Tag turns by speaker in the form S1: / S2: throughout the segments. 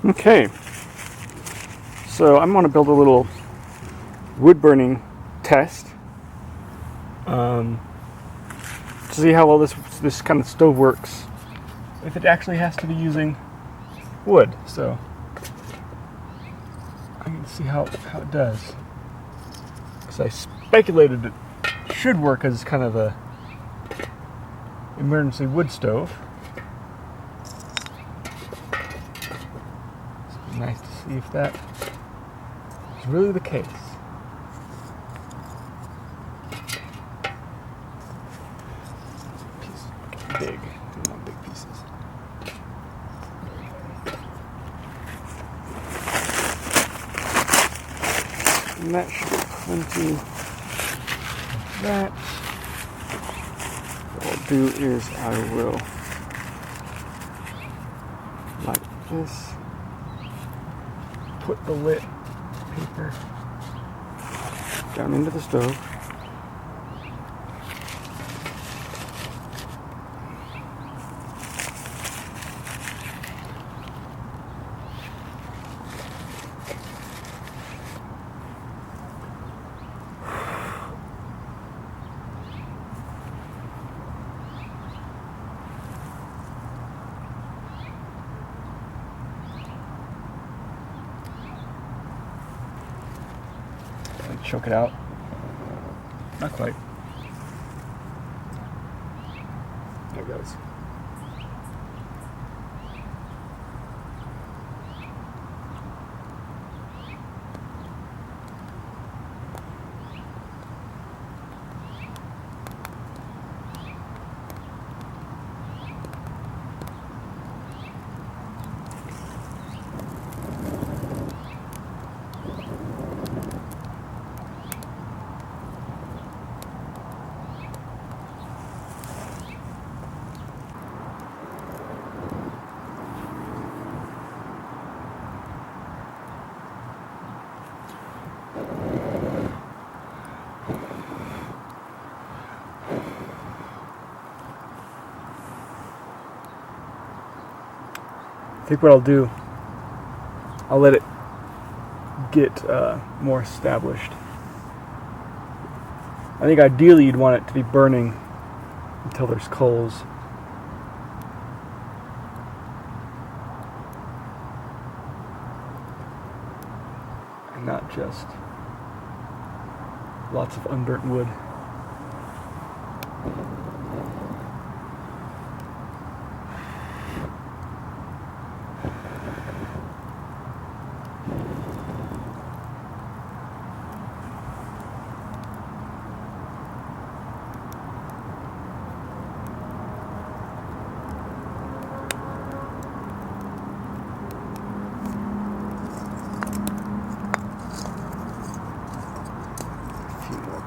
S1: Okay, so I'm going to build a little wood burning test to see how well this kind of stove works, if it actually has to be using wood. So I'm going to see how it does, because I speculated it should work as kind of a emergency wood stove. It's nice to see if that is really the case. Big, I want big pieces. And that should be plenty of that. What I'll do is I will like this, put the lit paper down into the stove. Choke it out. Not quite. There it goes. I think what I'll do, I'll let it get more established. I think ideally you'd want it to be burning until there's coals. And not just lots of unburnt wood.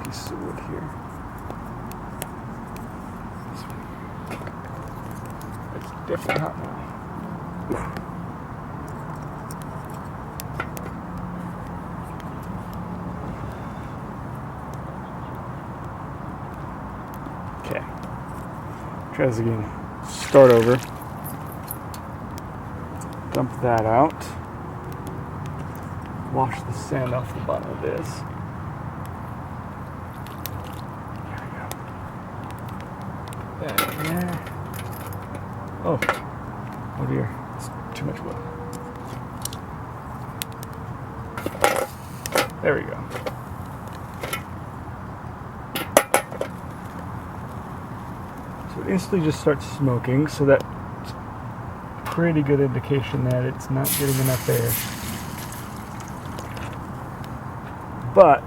S1: Pieces of wood here. It's definitely hot now. Okay. Try this again. Start over. Dump that out. Wash the sand off the bottom of this. Yeah. Oh dear, it's too much wood. There we go. So it instantly just starts smoking, so that's a pretty good indication that it's not getting enough air. But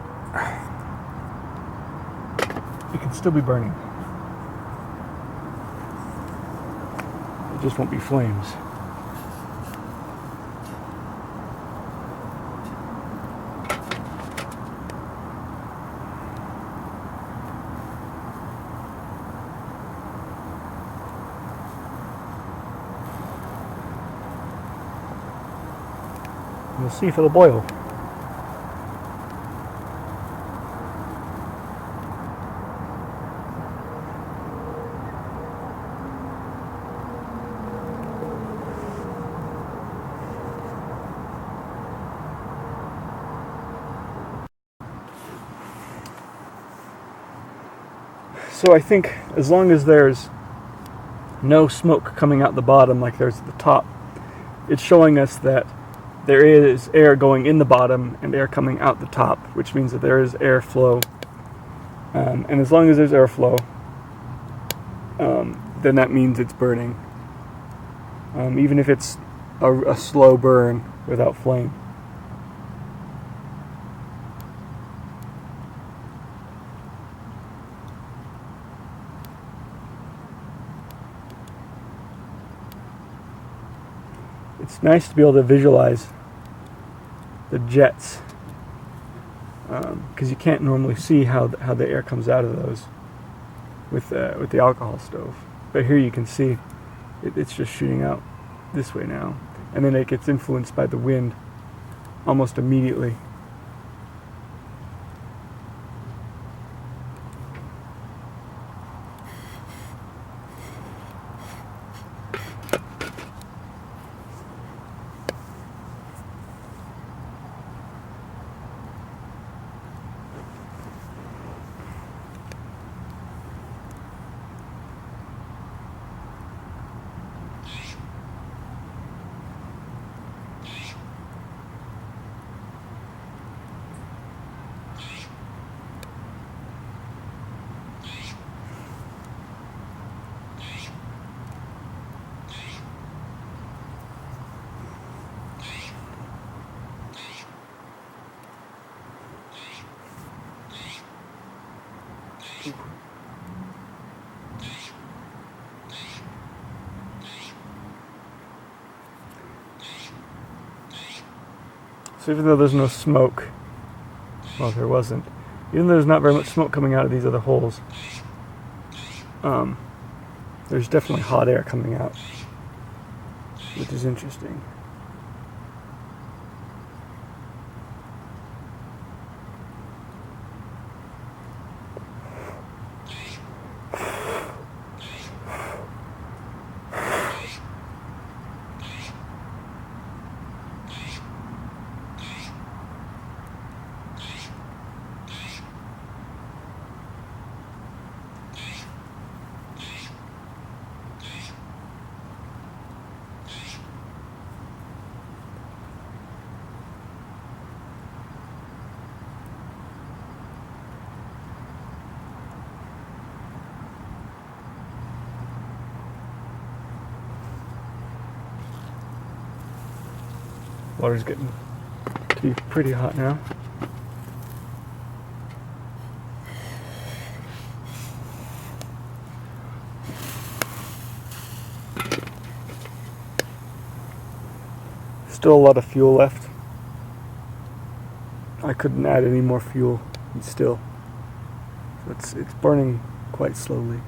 S1: it can still be burning. It just won't be flames. We'll see if it'll boil. So I think as long as there's no smoke coming out the bottom like there's at the top, it's showing us that there is air going in the bottom and air coming out the top, which means that there is airflow. And as long as there's airflow, then that means it's burning. Even if it's a slow burn without flame. It's nice to be able to visualize the jets, because you can't normally see how the air comes out of those with the alcohol stove. But here you can see it's just shooting out this way now, and then it gets influenced by the wind almost immediately. So even though there's no smoke, well, there wasn't, even though there's not very much smoke coming out of these other holes, there's definitely hot air coming out, which is interesting. Water's getting to be pretty hot now. Still a lot of fuel left. I couldn't add any more fuel, and still, it's burning quite slowly.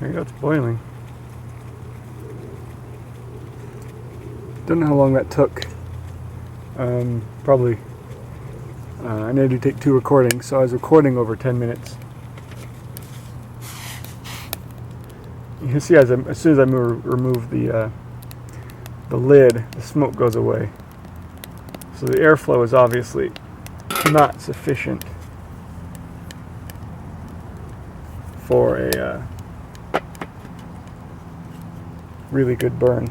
S1: There you go, it's boiling. Don't know how long that took. Probably, I needed to take 2 recordings, so I was recording over 10 minutes. You can see as soon as I remove the lid, the smoke goes away. So the airflow is obviously not sufficient for a really good burn,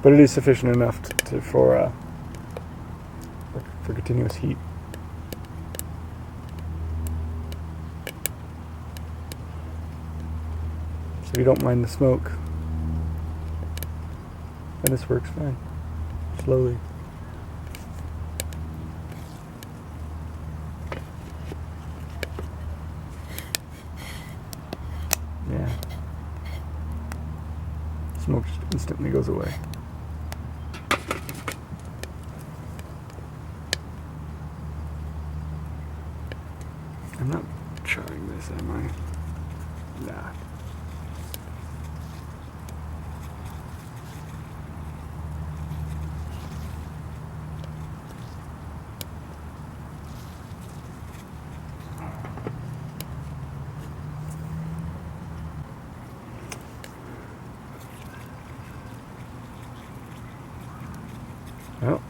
S1: but it is sufficient enough for continuous heat. So if you don't mind the smoke, then this works fine. Slowly. Yeah. Smoke just instantly goes away. I'm not trying this, am I? Nah. Well.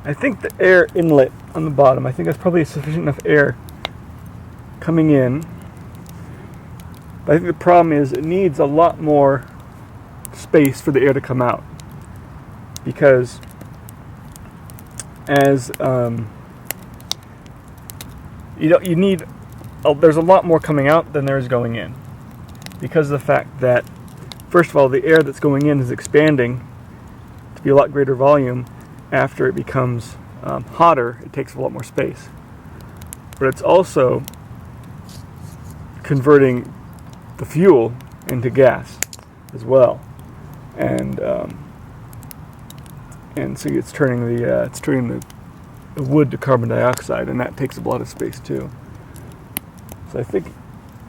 S1: I think the air inlet on the bottom, I think that's probably sufficient enough air coming in. But I think the problem is it needs a lot more space for the air to come out. Because as you need, there's a lot more coming out than there is going in. Because of the fact that, first of all, the air that's going in is expanding to be a lot greater volume. After it becomes hotter, it takes a lot more space. But it's also converting the fuel into gas as well, and so it's turning the wood to carbon dioxide, and that takes a lot of space too. So I think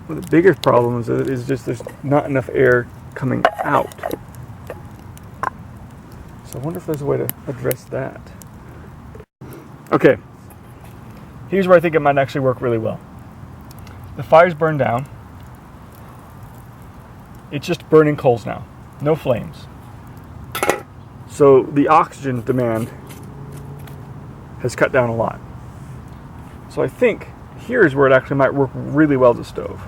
S1: one of the bigger problems is just there's not enough air coming out. So I wonder if there's a way to address that. Okay, here's where I think it might actually work really well. The fire's burned down. It's just burning coals now, no flames. So the oxygen demand has cut down a lot. So I think here's where it actually might work really well as a stove.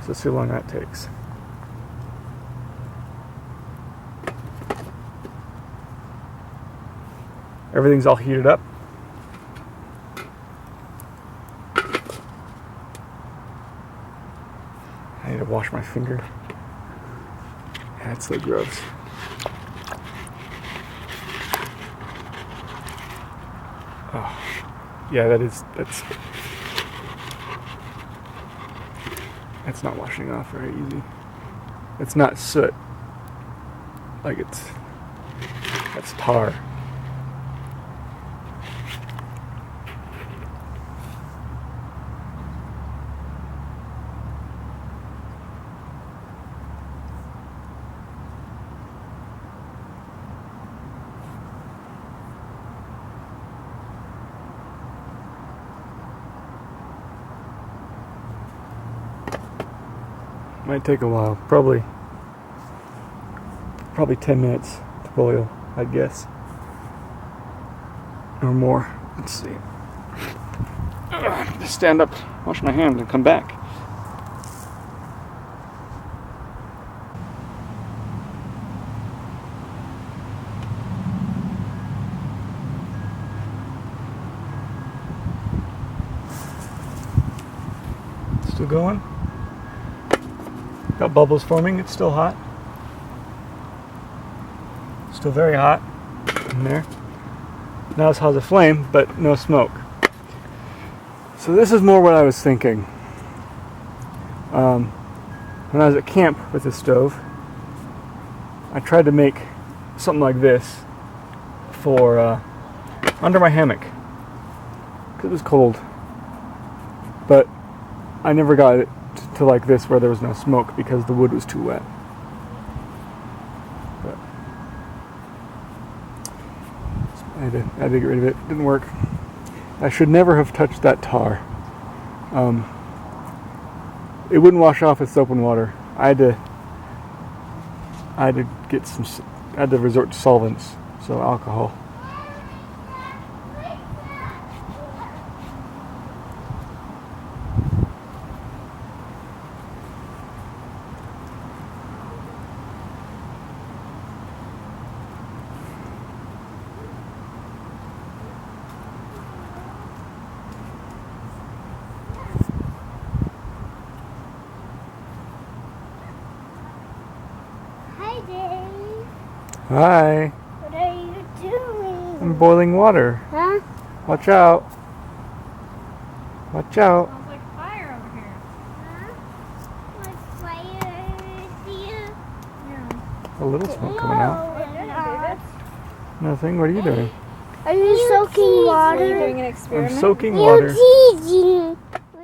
S1: So let's see how long that takes. Everything's all heated up. I need to wash my finger. That's so gross. Oh, yeah, that's not washing off very easy. It's not soot. Like that's tar. Might take a while, probably 10 minutes to boil, I guess, or more. Let's see. Just stand up, wash my hands, and come back. Still going? Got bubbles forming, it's still hot. Still very hot in there. Not as hot as a flame, but no smoke. So this is more what I was thinking. When I was at camp with the stove, I tried to make something like this for under my hammock because it was cold, but I never got it to like this where there was no smoke because the wood was too wet. But I had to get rid of it. Didn't work. I should never have touched that tar. It wouldn't wash off with soap and water. I had to get some. I had to resort to solvents, so alcohol.
S2: Hi, Dave.
S1: Hi.
S2: What are you doing?
S1: I'm boiling water.
S2: Huh?
S1: Watch out. Watch out.
S3: Smells like fire over here.
S2: Huh? What fire is here?
S3: Yeah.
S1: A little smoke coming out. Nothing. What are you doing?
S2: Are you soaking
S3: Are you
S2: water?
S3: doing an
S1: I'm
S3: experiment?
S1: soaking water.
S2: You're teasing.